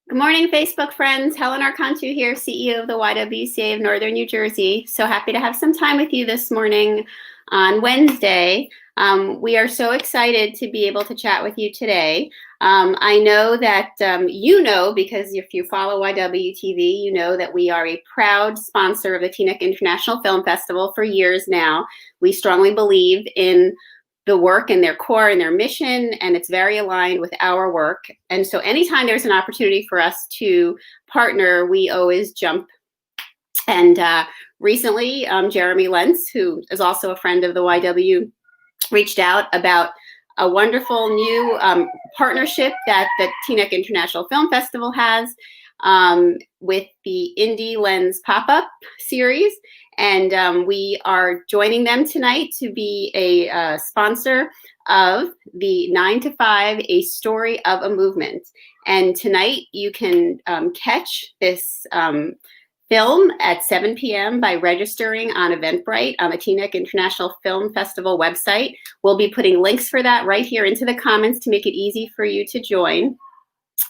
Good morning, Facebook friends. Helen Arcantu here, CEO of the YWCA of Northern New Jersey. So happy to have some time with you this morning on Wednesday. We are so excited to be able to chat with you today. I know that because if you follow YWTV, you know that we are a proud sponsor of the Teaneck International Film Festival for years now. We strongly believe in the work and their core and their mission, and it's very aligned with our work. And so anytime there's an opportunity for us to partner, we always jump. And recently, Jeremy Lentz, who is also a friend of the YW, reached out about a wonderful new partnership that the Teaneck International Film Festival has with the Indie Lens pop-up series. And we are joining them tonight to be a sponsor of the 9 to 5, A Story of a Movement. And tonight you can catch this film at 7 p.m. by registering on Eventbrite on the Teaneck International Film Festival website. We'll be putting links for that right here into the comments to make it easy for you to join.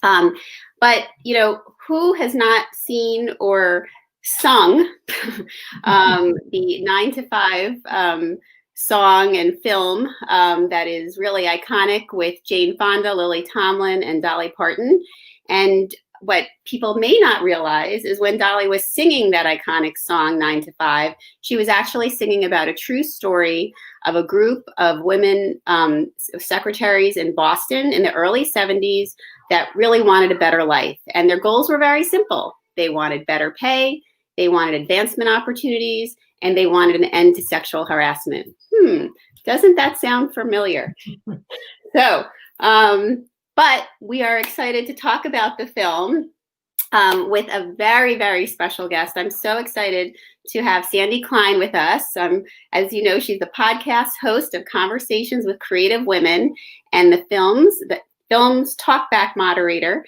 But, you know, who has not seen or sung the 9 to 5 song and film that is really iconic with Jane Fonda, Lily Tomlin, and Dolly Parton? And what people may not realize is when Dolly was singing that iconic song, 9 to 5, she was actually singing about a true story of a group of women secretaries in Boston in the early 70s that really wanted a better life. And their goals were very simple. They wanted better pay, they wanted advancement opportunities, and they wanted an end to sexual harassment. Doesn't that sound familiar? So, but we are excited to talk about the film with a very, very special guest. I'm so excited to have Sandy Klein with us. As you know, she's the podcast host of Conversations with Creative Women and the film's Talkback moderator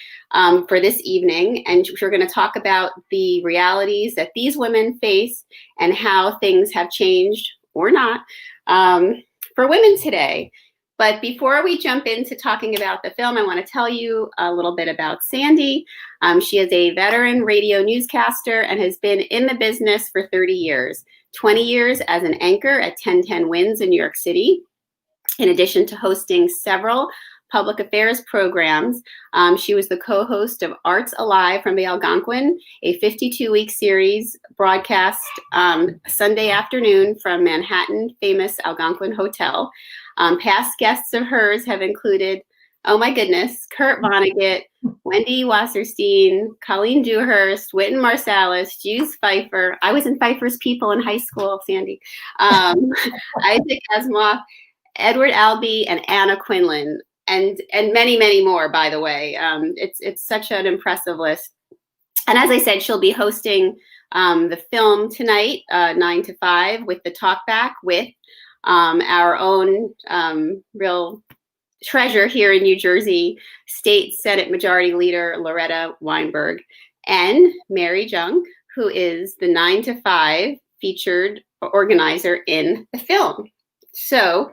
for this evening. And we're going to talk about the realities that these women face and how things have changed or not for women today. But before we jump into talking about the film, I want to tell you a little bit about Sandy. She is a veteran radio newscaster and has been in the business for 30 years, 20 years as an anchor at 1010 Wins in New York City. In addition to hosting several public affairs programs, she was the co-host of Arts Alive from the Algonquin, a 52-week series broadcast Sunday afternoon from Manhattan famous Algonquin Hotel. Past guests of hers have included, oh my goodness, Kurt Vonnegut, Wendy Wasserstein, Colleen Dewhurst, Wynton Marsalis, Juice Pfeiffer. I was in Pfeiffer's People in high school, Sandy. Isaac Asimov, Edward Albee, and Anna Quinlan, and many, many more, by the way. It's such an impressive list. And as I said, she'll be hosting the film tonight, 9 to 5, with the Talkback with our own real treasure here in New Jersey, State Senate Majority Leader Loretta Weinberg, and Mary Junk, who is the 9 to 5 featured organizer in the film. So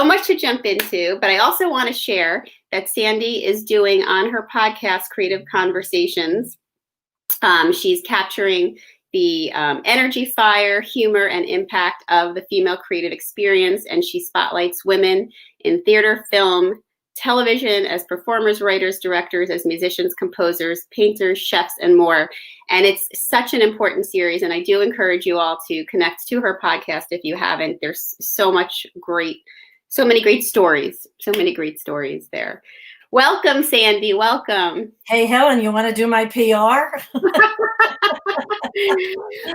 much to jump into, but I also want to share that Sandy is doing on her podcast, Creative Conversations. She's capturing the energy, fire, humor, and impact of the female creative experience, and she spotlights women in theater, film, television as performers, writers, directors, as musicians, composers, painters, chefs, and more. And it's such an important series, and I do encourage you all to connect to her podcast if you haven't. There's so many great stories there. Welcome, Sandy. Welcome. Hey, Helen, you want to do my PR?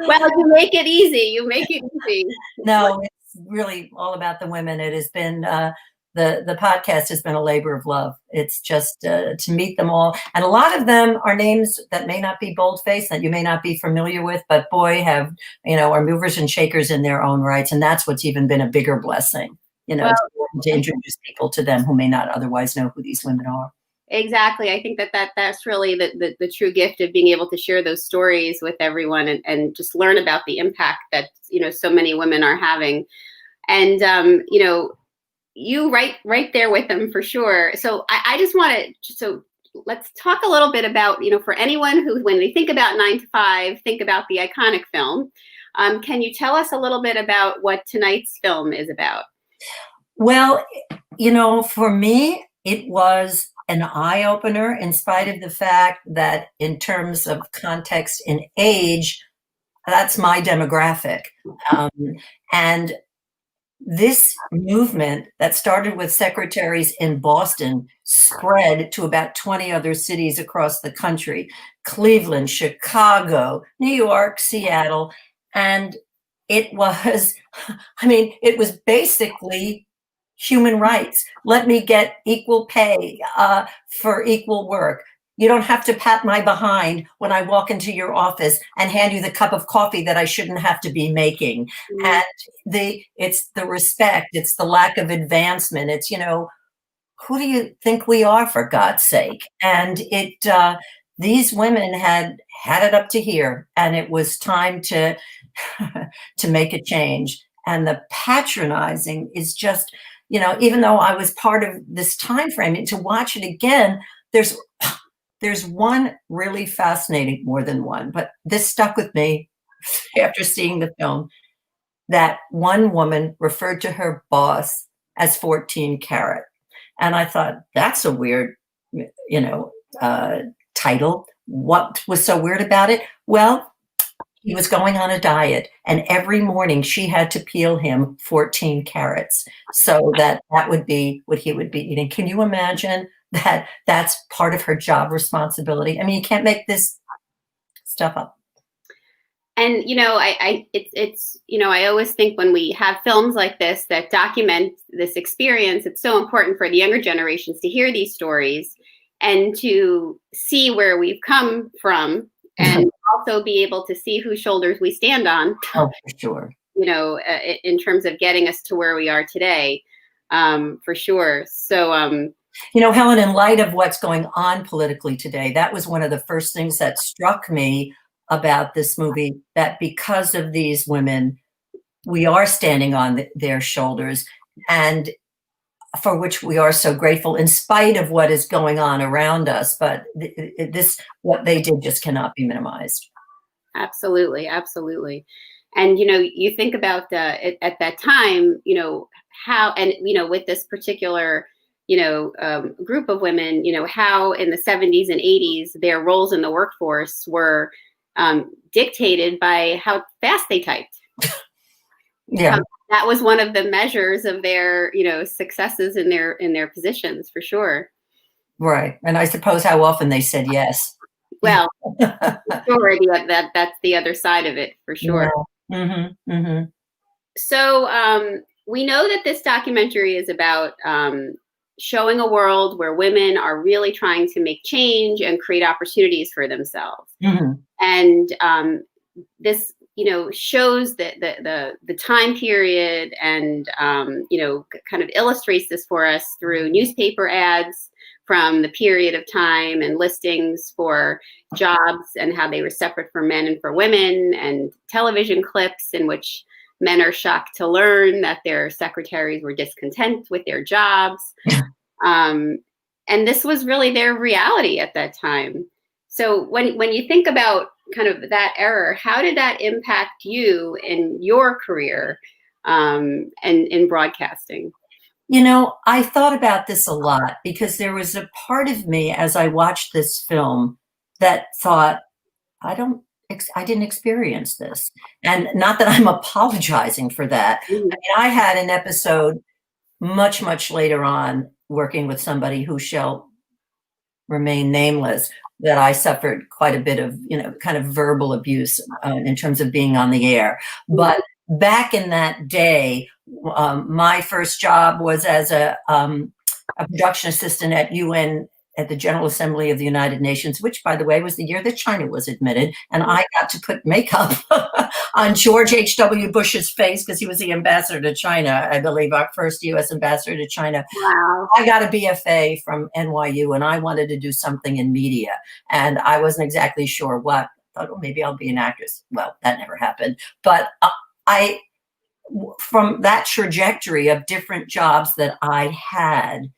Well, you make it easy. No, it's really all about the women. It has been, the podcast has been a labor of love. It's just to meet them all. And a lot of them are names that may not be bold-faced, that you may not be familiar with, but boy, are movers and shakers in their own rights. And that's what's even been a bigger blessing, to introduce people to them who may not otherwise know who these women are. Exactly. I think that's really the true gift of being able to share those stories with everyone and just learn about the impact that, so many women are having. And, you right there with them for sure. So I just want to, let's talk a little bit about, for anyone who, when they think about 9 to 5, think about the iconic film. Can you tell us a little bit about what tonight's film is about? Well, for me, it was an eye-opener in spite of the fact that in terms of context and age, that's my demographic. Um, and this movement that started with secretaries in Boston spread to about 20 other cities across the country, Cleveland, Chicago, New York, Seattle. And it was, it was basically human rights. Let me get equal pay for equal work. You don't have to pat my behind when I walk into your office and hand you the cup of coffee that I shouldn't have to be making. Mm-hmm. And it's the respect, it's the lack of advancement. It's, who do you think we are, for God's sake? And these women had it up to here, and it was time to make a change. And the patronizing is just, even though I was part of this time frame, and to watch it again, there's one really fascinating, more than one, but this stuck with me after seeing the film, that one woman referred to her boss as 14 karat. And I thought, that's a weird, title. What was so weird about it? Well, he was going on a diet, and every morning she had to peel him 14 carrots so that would be what he would be eating. Can you imagine that that's part of her job responsibility? You can't make this stuff up. And, I always think when we have films like this that document this experience, it's so important for the younger generations to hear these stories and to see where we've come from, and also be able to see whose shoulders we stand on. Oh, for sure. In terms of getting us to where we are today, for sure. So, Helen, in light of what's going on politically today, that was one of the first things that struck me about this movie, that because of these women, we are standing on their shoulders, and for which we are so grateful in spite of what is going on around us. But what they did just cannot be minimized. Absolutely. Absolutely. And, you think about at that time, how, and, with this particular, group of women, how in the 70s and 80s, their roles in the workforce were dictated by how fast they typed. Yeah. That was one of the measures of their, successes in their positions, for sure. Right. And I suppose how often they said yes. Well, sure, that's the other side of it, for sure. Yeah. Mm-hmm. Mm-hmm. So we know that this documentary is about showing a world where women are really trying to make change and create opportunities for themselves. Mm-hmm. And this, shows the time period, and kind of illustrates this for us through newspaper ads from the period of time, and listings for jobs and how they were separate for men and for women, and television clips in which men are shocked to learn that their secretaries were discontent with their jobs. And this was really their reality at that time. So when you think about kind of that era, how did that impact you in your career and in broadcasting? I thought about this a lot, because there was a part of me as I watched this film that thought, I didn't experience this. And not that I'm apologizing for that. Mm-hmm. I had an episode much, much later on, working with somebody who shall remain nameless, that I suffered quite a bit of, kind of verbal abuse in terms of being on the air. But back in that day, my first job was as a production assistant at UN, at the General Assembly of the United Nations, which, by the way, was the year that China was admitted. And I got to put makeup on George H.W. Bush's face, because he was the ambassador to China, I believe, our first U.S. ambassador to China. Wow. I got a BFA from NYU, and I wanted to do something in media. And I wasn't exactly sure what. I thought, oh, maybe I'll be an actress. Well, that never happened. But from that trajectory of different jobs that I had,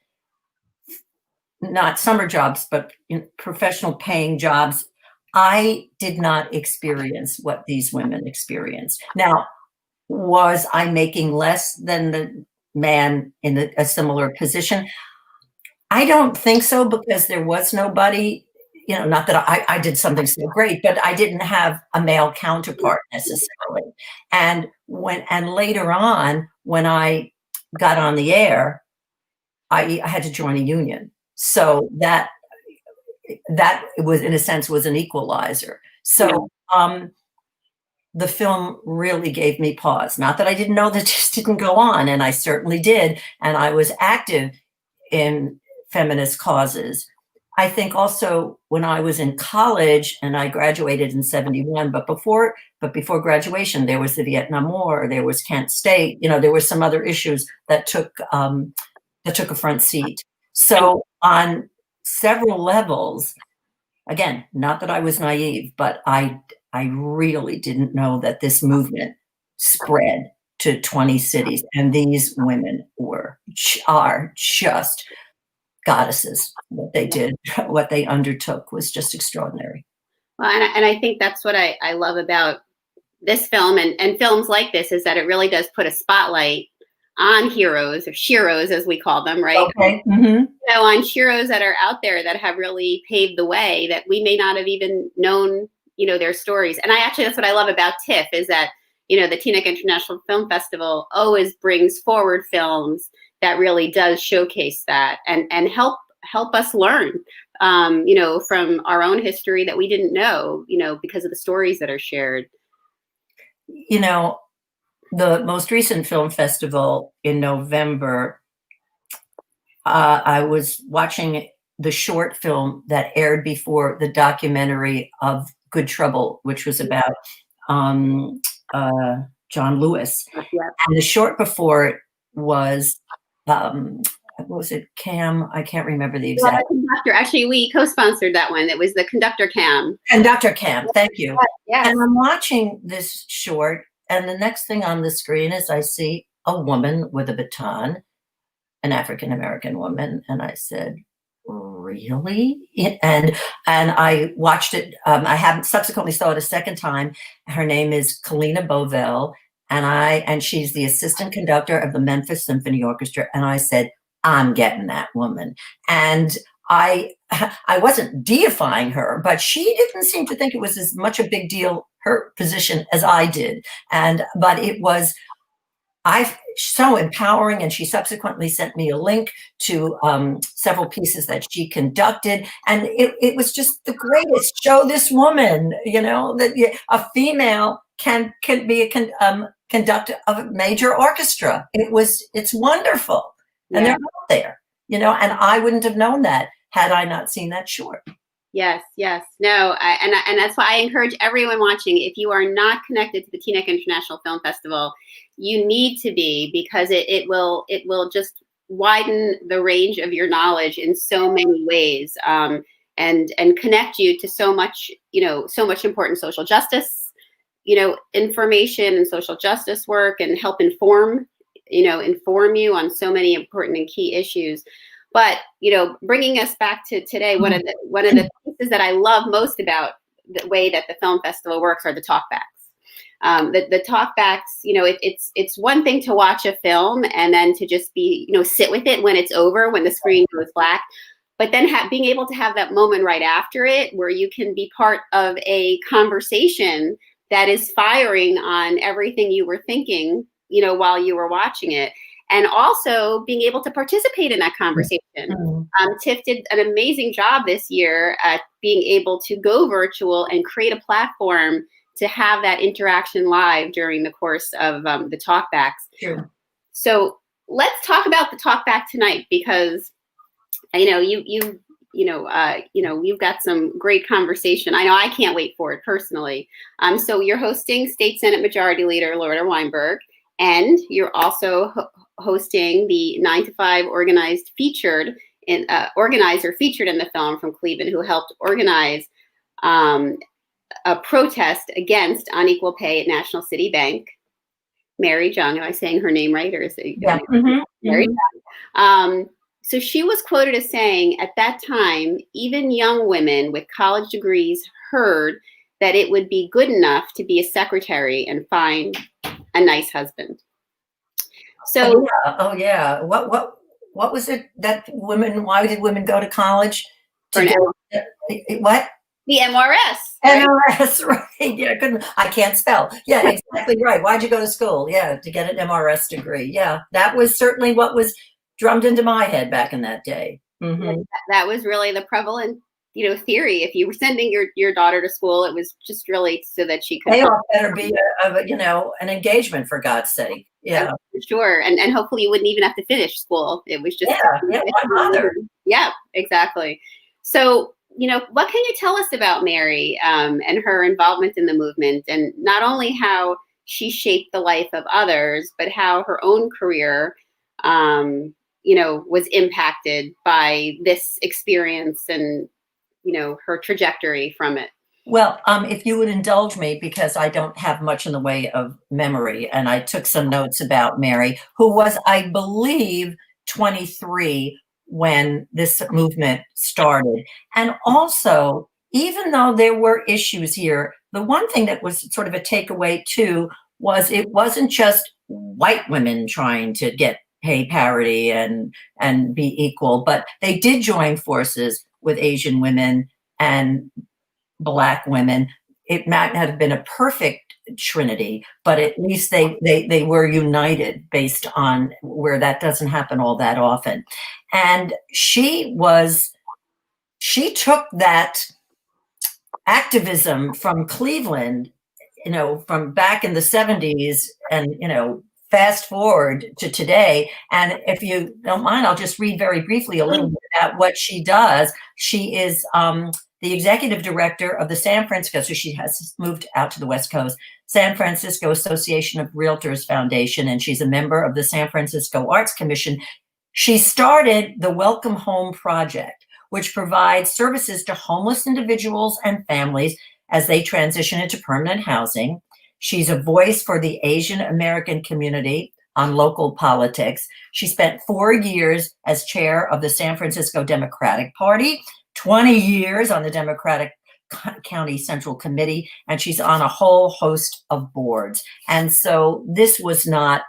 not summer jobs, but professional paying jobs, I did not experience what these women experienced. Now, was I making less than the man in a similar position? I don't think so, because there was nobody, not that I did something so great, but I didn't have a male counterpart necessarily. And later on, when I got on the air, I had to join a union. So that was, in a sense, was an equalizer. So the film really gave me pause. Not that I didn't know that this didn't go on, and I certainly did. And I was active in feminist causes. I think also when I was in college, and I graduated in 71, but before graduation, there was the Vietnam War, there was Kent State, there were some other issues that took a front seat. So on several levels, again, not that I was naive, but I really didn't know that this movement spread to 20 cities, and these women are just goddesses. What they did, what they undertook, was just extraordinary. Well, and I think that's what I love about this film and films like this, is that it really does put a spotlight on heroes, or sheroes as we call them, right? Okay. Mm-hmm. On sheroes that are out there that have really paved the way, that we may not have even known, their stories. And that's what I love about TIFF, is that, the Teaneck International Film Festival always brings forward films that really does showcase that and help us learn, from our own history that we didn't know, because of the stories that are shared. The most recent film festival in November, I was watching the short film that aired before the documentary of Good Trouble, which was about John Lewis. Yeah. And the short before it was, what was it, Cam? I can't remember the exact. Conductor. Actually, we co-sponsored that one. It was the Conductor Cam. Conductor Cam, thank you. Yes. And I'm watching this short, and the next thing on the screen is I see a woman with a baton, an African-American woman. And I said, really? And I watched it. I haven't subsequently saw it a second time. Her name is Kalina Bovell, and she's the assistant conductor of the Memphis Symphony Orchestra. And I said, I'm getting that woman. And I wasn't deifying her, but she didn't seem to think it was as much a big deal, her position, as I did. But it was so empowering, and she subsequently sent me a link to several pieces that she conducted, and it was just the greatest. Show this woman, that a female can be a conductor of a major orchestra. It's wonderful, and they're out there, and I wouldn't have known that had I not seen that short. Yes. No, and that's why I encourage everyone watching, if you are not connected to the Teaneck International Film Festival, you need to be, because it will just widen the range of your knowledge in so many ways, and connect you to so much important social justice, information and social justice work, and help inform you on so many important and key issues. But, bringing us back to today, one of the pieces that I love most about the way that the film festival works are the talkbacks. The talkbacks, it's one thing to watch a film and then to just be, sit with it when it's over, when the screen goes black. But then being able to have that moment right after it, where you can be part of a conversation that is firing on everything you were thinking, while you were watching it. And also being able to participate in that conversation. Mm-hmm. TIFF did an amazing job this year at being able to go virtual and create a platform to have that interaction live during the course of the talkbacks. Sure. So let's talk about the talkback tonight, because you've got some great conversation. I know I can't wait for it personally. So you're hosting State Senate Majority Leader Loretta Weinberg, and you're also hosting the 9 to 5 organizer featured in the film from Cleveland, who helped organize a protest against unequal pay at National City Bank. Mary Jung, am I saying her name right, or is it? Yeah. Mm-hmm. Mary Jung. So she was quoted as saying, at that time, even young women with college degrees heard that it would be good enough to be a secretary and find a nice husband. So, oh yeah. What was it that women? Why did women go to college to get what? The MRS. Right? MRS, right? Yeah, I can't spell. Yeah, exactly right. Why'd you go to school? Yeah, to get an MRS degree. Yeah, that was certainly what was drummed into my head back in that day. Mm-hmm. That was really the prevalent, theory. If you were sending your daughter to school, it was just really so that she could. Payoff better be an engagement, for God's sake. Yeah, for sure, and hopefully you wouldn't even have to finish school. It was just why bother? Yeah, exactly. So, what can you tell us about Mary and her involvement in the movement, and not only how she shaped the life of others, but how her own career, was impacted by this experience and, her trajectory from it? Well, if you would indulge me, because I don't have much in the way of memory, and I took some notes about Mary, who was, I believe, 23 when this movement started. And also, even though there were issues here, the one thing that was sort of a takeaway too was it wasn't just white women trying to get pay parity and be equal, but they did join forces with Asian women and Black women. It might not have been a perfect trinity, but at least they were united based on where that doesn't happen all that often. And she took that activism from Cleveland, from back in the 70s, and fast forward to today. And if you don't mind, I'll just read very briefly a little bit about what she does. She is the executive director of the San Francisco, so she has moved out to the West Coast, San Francisco Association of Realtors Foundation, and she's a member of the San Francisco Arts Commission. She started the Welcome Home Project, which provides services to homeless individuals and families as they transition into permanent housing. She's a voice for the Asian American community on local politics. She spent 4 years as chair of the San Francisco Democratic Party, 20 years on the Democratic County Central Committee, and she's on a whole host of boards. And so this was not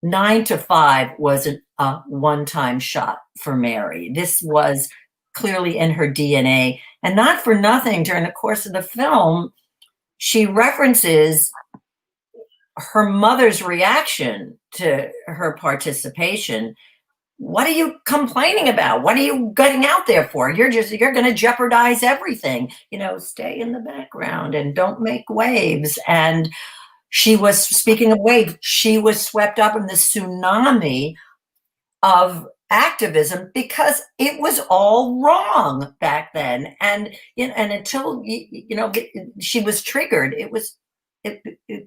9 to 5 wasn't a one-time shot for Mary. This was clearly in her DNA. And not for nothing, during the course of the film, she references her mother's reaction to her participation. What are you complaining about? What are you getting out there for? You're going to jeopardize everything. Stay in the background and don't make waves. And she was, speaking of waves, she was swept up in the tsunami of activism because it was all wrong back then. And until she was triggered, then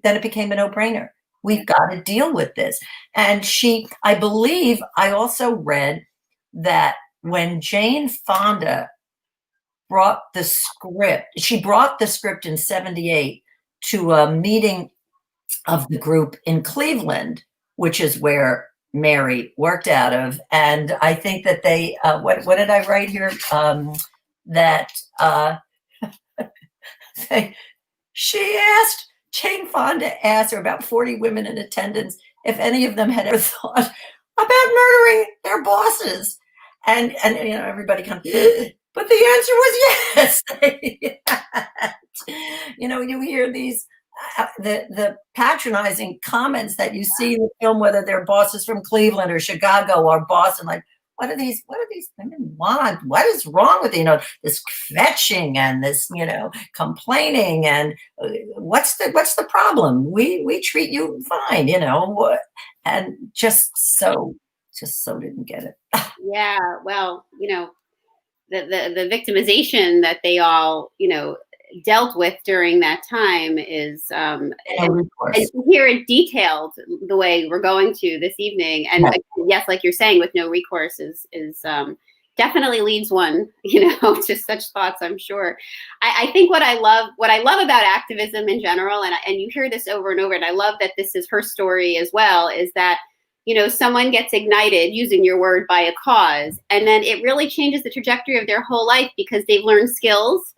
it became a no-brainer. We've got to deal with this. And I believe I also read that when Jane Fonda brought the script in 78 to a meeting of the group in Cleveland, which is where Mary worked out of. And I think that they, what did I write here? Jane Fonda asked, there were about 40 women in attendance, if any of them had ever thought about murdering their bosses. And everybody kind of, but the answer was yes. You hear these, the patronizing comments that you see in the film, whether they're bosses from Cleveland or Chicago or Boston, like, what do these women want? What is wrong with this kvetching and this complaining, and what's the problem? We treat you fine, and just so didn't get it. Yeah, well, the victimization that they all dealt with during that time is and to hear it detailed the way we're going to this evening, and yes, like you're saying, with no recourse is definitely leads one to such thoughts, I'm sure. I think what I love about activism in general, and you hear this over and over, and I love that this is her story as well, is that someone gets ignited, using your word, by a cause, and then it really changes the trajectory of their whole life because they've learned skills.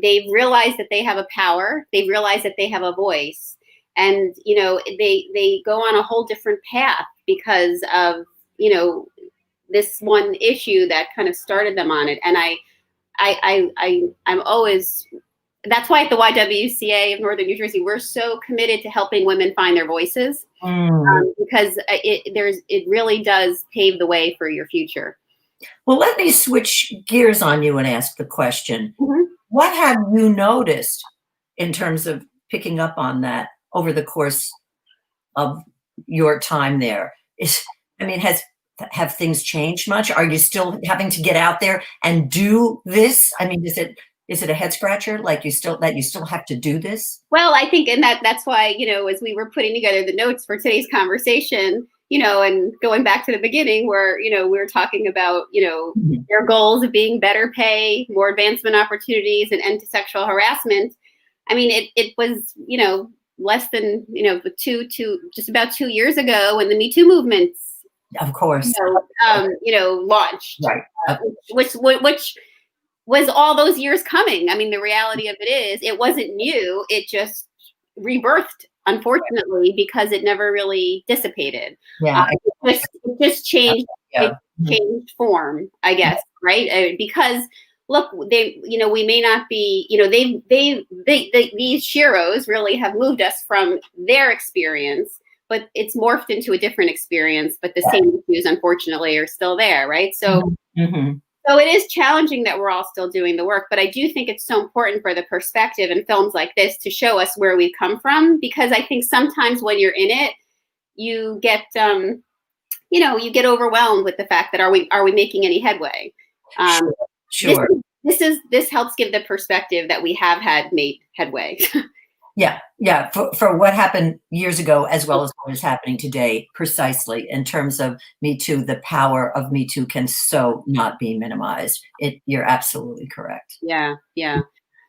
They've realized that they have a power. They've realized that they have a voice, and they go on a whole different path because of this one issue that kind of started them on it. And I'm always, that's why at the YWCA of Northern New Jersey, we're so committed to helping women find their voices, because it really does pave the way for your future. Well, let me switch gears on you and ask the question. Mm-hmm. What have you noticed in terms of picking up on that over the course of your time there? Have things changed much? Are you still having to get out there and do this? I mean, is it a head scratcher? Like you still have to do this? Well, I think, and that's why, as we were putting together the notes for today's conversation, and going back to the beginning where, we were talking about, their goals of being better pay, more advancement opportunities, and end to sexual harassment. I mean, it was, less than, just about 2 years ago when the Me Too movement, of course, launched, right. Which was all those years coming. I mean, the reality of it is it wasn't new. It just rebirthed, unfortunately, because it never really dissipated. Yeah, it just changed. Yeah. It changed form, I guess, right? Because look, we may not be, these sheroes really have moved us from their experience, but it's morphed into a different experience. But the same issues, unfortunately, are still there, right? So. Mm-hmm. So it is challenging that we're all still doing the work, but I do think it's so important for the perspective in films like this to show us where we've come from, because I think sometimes when you're in it, you get, you get overwhelmed with the fact that are we making any headway? Sure. This helps give the perspective that we have made headway. Yeah. For what happened years ago, as well as what is happening today, precisely in terms of Me Too, the power of Me Too can so not be minimized. You're absolutely correct. Yeah.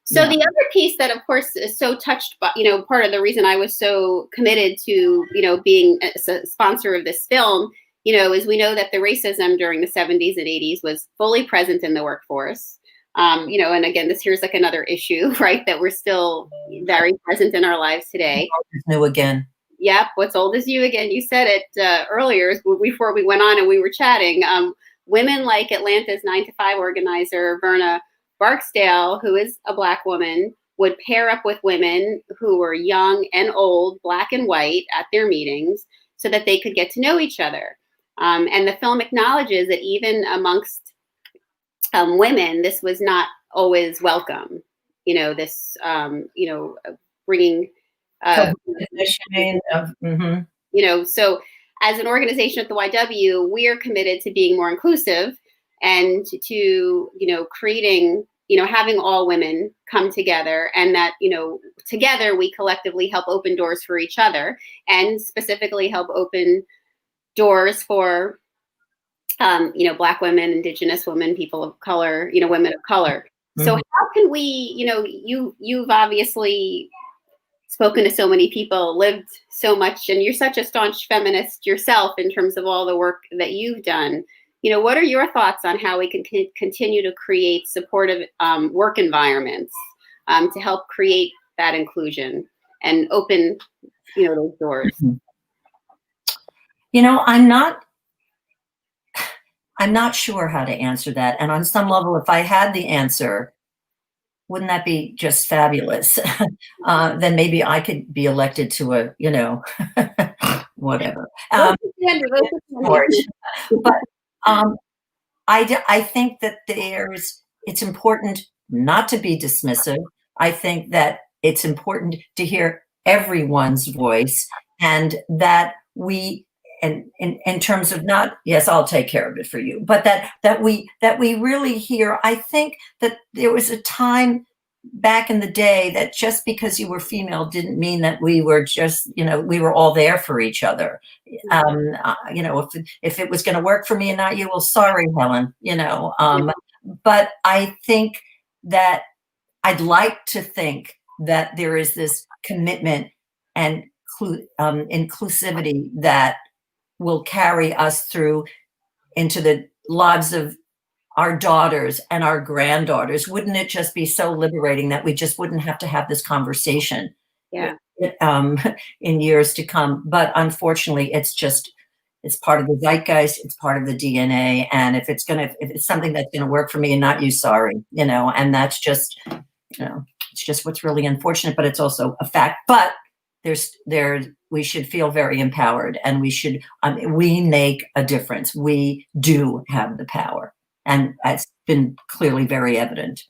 So the other piece that, of course, is so touched by, part of the reason I was so committed to, being a sponsor of this film, is we know that the racism during the 70s and 80s was fully present in the workforce. And again, here's like another issue, right, that we're still very present in our lives today. New again. Yep. What's old is you again. You said it earlier before we went on and we were chatting. Women like Atlanta's 9 to 5 organizer, Verna Barksdale, who is a Black woman, would pair up with women who were young and old, Black and white, at their meetings so that they could get to know each other. And the film acknowledges that even amongst women, this was not always welcome. Bringing. So as an organization at the YW, we are committed to being more inclusive and to, creating, having all women come together, and that, together we collectively help open doors for each other, and specifically help open doors for Black women, Indigenous women, people of color, women of color. So how can we, you've obviously spoken to so many people, lived so much, and you're such a staunch feminist yourself in terms of all the work that you've done. What are your thoughts on how we can continue to create supportive work environments to help create that inclusion and open, those doors? I'm not sure how to answer that. And on some level, if I had the answer, wouldn't that be just fabulous? Then maybe I could be elected to a, whatever. But I think that it's important not to be dismissive. I think that it's important to hear everyone's voice, and that and in terms of not, yes, I'll take care of it for you, but that we really hear. I think that there was a time back in the day that just because you were female didn't mean that we were just, we were all there for each other. If it was going to work for me and not you, well, sorry, Helen, but I think that I'd like to think that there is this commitment and inclusivity that will carry us through into the lives of our daughters and our granddaughters. Wouldn't it just be so liberating that we just wouldn't have to have this conversation Yeah. in years to come? But unfortunately, it's part of the zeitgeist, it's part of the DNA. And if it's something that's gonna work for me and not you, sorry, and that's just, it's just what's really unfortunate, but it's also a fact. But we should feel very empowered, and we make a difference. We do have the power. And that's been clearly very evident.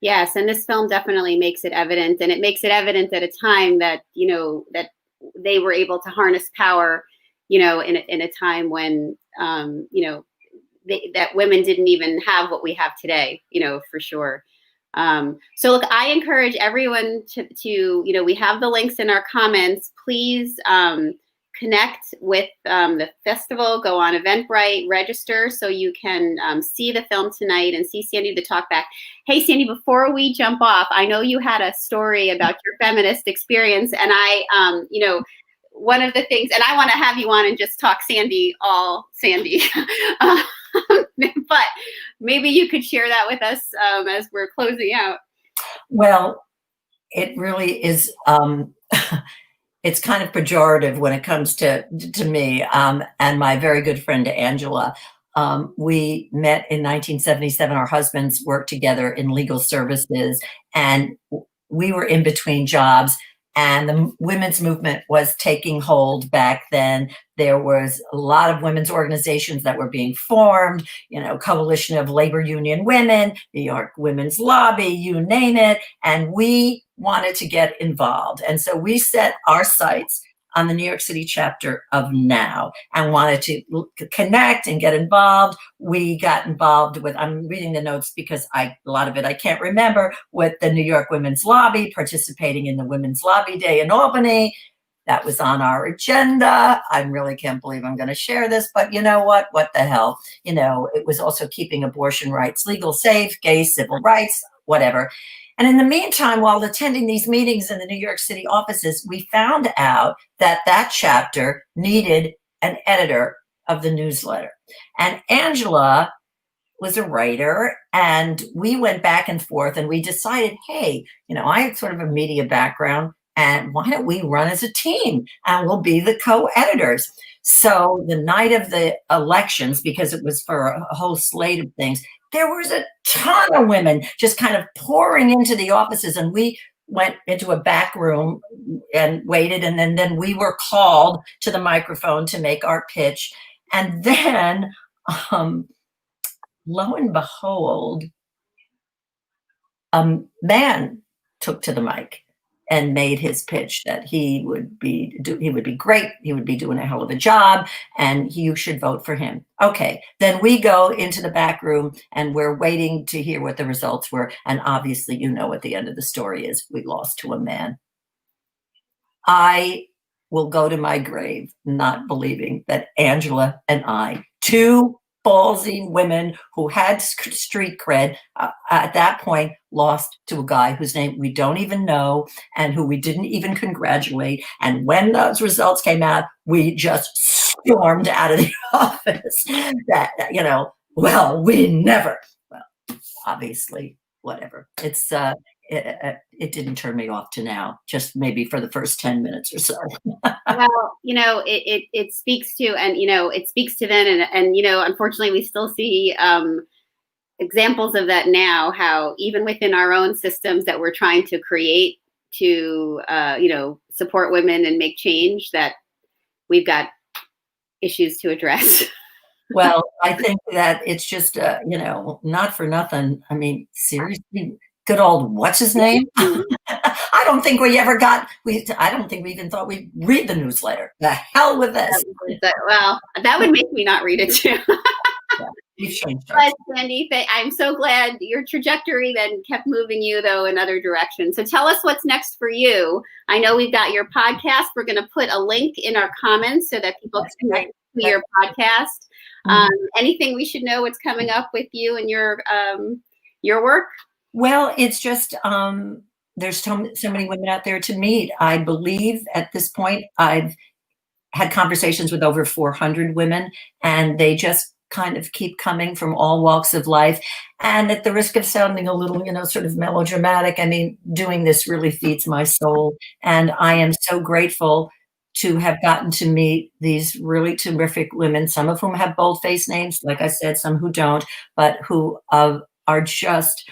Yes, and this film definitely makes it evident, and it makes it evident at a time that that they were able to harness power, in a time when that women didn't even have what we have today, for sure. So look, I encourage everyone to we have the links in our comments. Please connect with the festival, go on Eventbrite, register so you can see the film tonight and see Sandy the Talkback. Hey, Sandy, before we jump off, I know you had a story about your feminist experience, and one of the things, and I want to have you on and just talk Sandy, but maybe you could share that with us as we're closing out. Well, it really is. It's kind of pejorative when it comes to me and my very good friend Angela. We met in 1977. Our husbands worked together in legal services, and we were in between jobs. And the women's movement was taking hold back then. There was a lot of women's organizations that were being formed, Coalition of Labor Union Women, New York Women's Lobby, you name it. And we wanted to get involved. And so we set our sights on the New York City chapter of NOW and wanted to connect and get involved. We got involved with, I'm reading the notes because a lot of it I can't remember, with the New York Women's Lobby, participating in the Women's Lobby Day in Albany. That was on our agenda. I really can't believe I'm going to share this, but you know what? What the hell? It was also keeping abortion rights legal, safe, gay civil rights, whatever. And in the meantime, while attending these meetings in the New York City offices, we found out that chapter needed an editor of the newsletter. And Angela was a writer, and we went back and forth, and we decided, hey, I have sort of a media background, and why don't we run as a team and we'll be the co-editors? So the night of the elections, because it was for a whole slate of things, there was a ton of women just kind of pouring into the offices, and we went into a back room and waited, and then we were called to the microphone to make our pitch. And then, lo and behold, a man took to the mic and made his pitch that he would be great, he would be doing a hell of a job, and you should vote for him. Okay, then we go into the back room and we're waiting to hear what the results were, and obviously what the end of the story is. We lost to a man. I will go to my grave not believing that Angela and I, two ballsy women who had street cred, at that point lost to a guy whose name we don't even know and who we didn't even congratulate. And when those results came out, we just stormed out of the office. We never. Well, obviously, whatever. It's it didn't turn me off to now, just maybe for the first 10 minutes or so. Well, it speaks to, and it speaks to then, and unfortunately we still see examples of that now, how even within our own systems that we're trying to create to support women and make change, that we've got issues to address. Well, I think that it's just not for nothing. I mean, seriously, good old what's his name? I don't think we ever I don't think we even thought we'd read the newsletter. The hell with this. Well, that would make me not read it too. We've changed. But Sandy, I'm so glad your trajectory then kept moving you though in other directions. So tell us what's next for you. I know we've got your podcast. We're going to put a link in our comments so that people can connect to your podcast. Anything we should know what's coming up with you and your work? Well, it's just there's so many women out there to meet. I believe at this point I've had conversations with over 400 women, and they just kind of keep coming from all walks of life. And at the risk of sounding a little, sort of melodramatic, I mean, doing this really feeds my soul. And I am so grateful to have gotten to meet these really terrific women, some of whom have bold-faced names, like I said, some who don't, but who are just,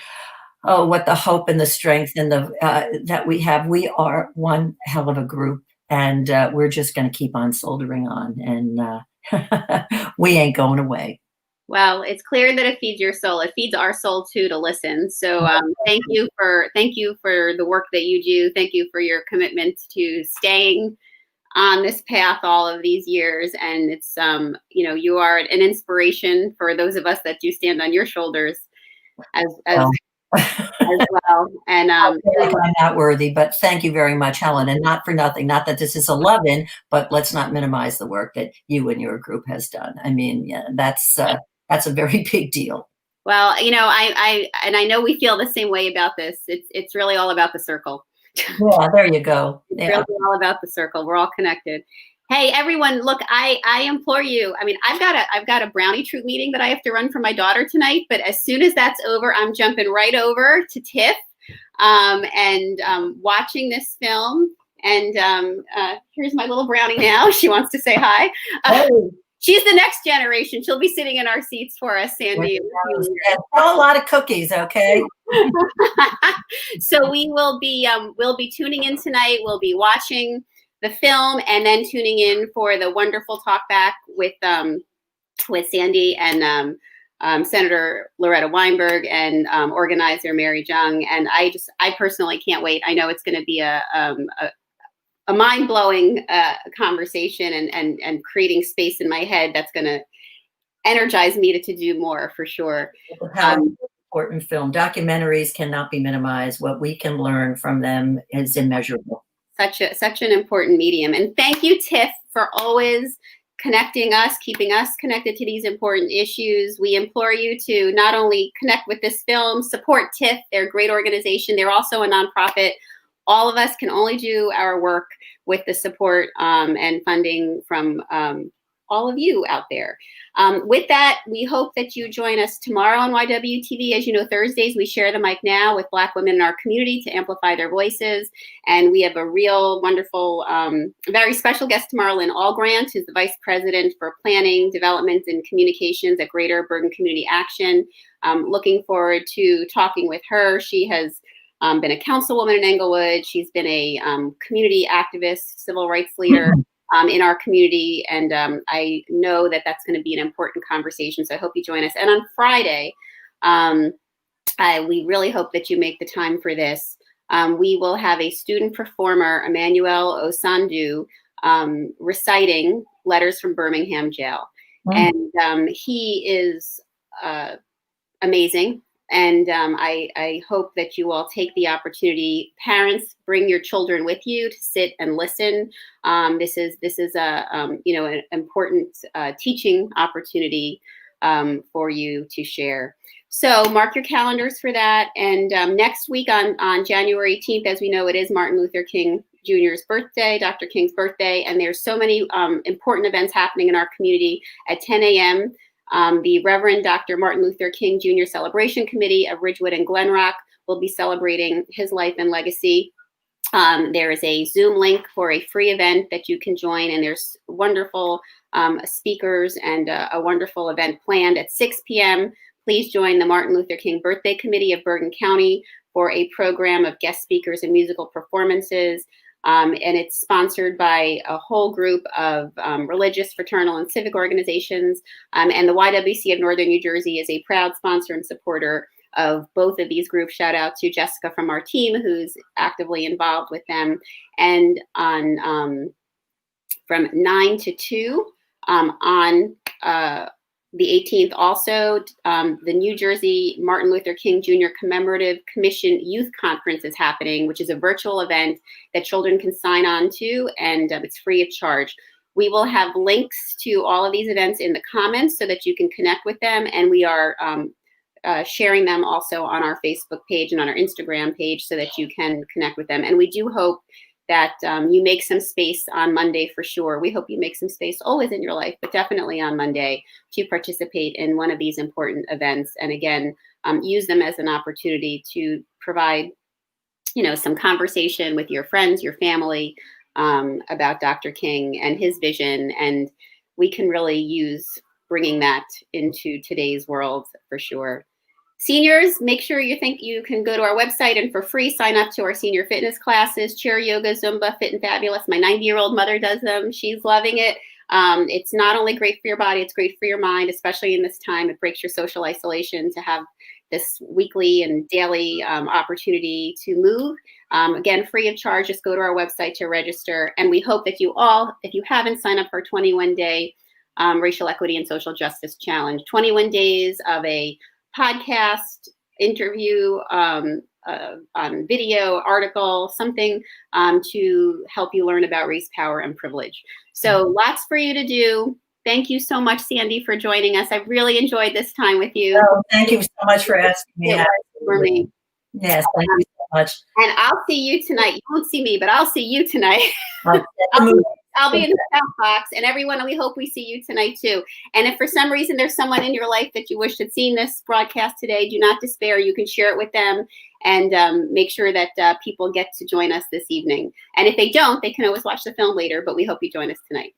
oh, what the hope and the strength and that we have. We are one hell of a group, and we're just going to keep on soldering on, and we ain't going away. Well, it's clear that it feeds your soul. It feeds our soul too to listen. So thank you for the work that you do. Thank you for your commitment to staying on this path all of these years. And it's you are an inspiration for those of us that do stand on your shoulders as well. And I'm not worthy, but thank you very much, Helen. And not for nothing, not that this is a love-in, but let's not minimize the work that you and your group has done. I mean, yeah, that's a very big deal. Well, I know we feel the same way about this. It's really all about the circle. Yeah, there you go. It's really all about the circle. We're all connected. Hey, everyone, look, I implore you. I mean, I've got a brownie troop meeting that I have to run for my daughter tonight, but as soon as that's over, I'm jumping right over to TIFF and watching this film. And here's my little brownie now. She wants to say hi. She's the next generation. She'll be sitting in our seats for us, Sandy. A lot of cookies, okay? So we'll be tuning in tonight. We'll be watching the film and then tuning in for the wonderful talkback with Sandy and Senator Loretta Weinberg and organizer Mary Jung. And I personally can't wait. I know it's going to be a mind-blowing conversation and creating space in my head that's going to energize me to do more, for sure. Important film. Documentaries cannot be minimized. What we can learn from them is immeasurable. Such an important medium. And thank you, TIFF, for always connecting us, keeping us connected to these important issues. We implore you to not only connect with this film, support TIFF. They're a great organization. They're also a nonprofit. All of us can only do our work with the support and funding from all of you out there. With that, we hope that you join us tomorrow on YWTV. As you know, Thursdays, we share the mic now with Black women in our community to amplify their voices. And we have a real wonderful, very special guest tomorrow, Lynn Allgrant, who's the Vice President for Planning, Development, and Communications at Greater Bergen Community Action. Looking forward to talking with her. She has been a councilwoman in Englewood. She's been a community activist, civil rights leader in our community. And I know that that's going to be an important conversation. So I hope you join us. And on Friday, we really hope that you make the time for this. We will have a student performer, Emmanuel Osandu, reciting Letters from Birmingham Jail. And he is amazing. And I hope that you all take the opportunity. Parents, bring your children with you to sit and listen. This is a an important teaching opportunity for you to share. So mark your calendars for that. And next week on January 18th, as we know, it is Martin Luther King Jr.'s birthday, Dr. King's birthday, and there's so many important events happening in our community. At 10 a.m., the Reverend Dr. Martin Luther King Jr. Celebration Committee of Ridgewood and Glenrock will be celebrating his life and legacy. There is a Zoom link for a free event that you can join, and there's wonderful speakers and a wonderful event planned at 6 p.m. Please join the Martin Luther King Birthday Committee of Bergen County for a program of guest speakers and musical performances. And it's sponsored by a whole group of religious, fraternal, and civic organizations. And the YWC of Northern New Jersey is a proud sponsor and supporter of both of these groups. Shout out to Jessica from our team, who's actively involved with them. And on from 9 to 2 on the 18th, also, the New Jersey Martin Luther King Jr. Commemorative Commission Youth Conference is happening, which is a virtual event that children can sign on to, and it's free of charge. We will have links to all of these events in the comments so that you can connect with them, and we are sharing them also on our Facebook page and on our Instagram page so that you can connect with them. And we do hope that you make some space on Monday for sure. We hope you make some space always in your life, but definitely on Monday to participate in one of these important events. And again, use them as an opportunity to provide, some conversation with your friends, your family, about Dr. King and his vision. And we can really use bringing that into today's world for sure. Seniors, make sure you think you can go to our website and for free sign up to our senior fitness classes, chair yoga, Zumba, Fit and Fabulous. My 90-year-old mother does them. She's loving it. It's not only great for your body, it's great for your mind, especially in this time. It breaks your social isolation to have this weekly and daily opportunity to move. Again, free of charge. Just go to our website to register. And we hope that you all, if you haven't signed up for a 21-day Racial Equity and Social Justice Challenge, 21 days of a podcast, interview, on video, article, something to help you learn about race, power, and privilege. So lots for you to do. Thank you so much, Sandy, for joining us. I really enjoyed this time with you. Oh, thank you so much for asking me. For me. Yes, thank you so much. And I'll see you tonight. You won't see me, but I'll see you tonight. I'll be in the Talkbacks, and everyone, we hope we see you tonight too. And if for some reason there's someone in your life that you wish had seen this broadcast today, do not despair. You can share it with them and make sure that people get to join us this evening. And if they don't, they can always watch the film later, but we hope you join us tonight.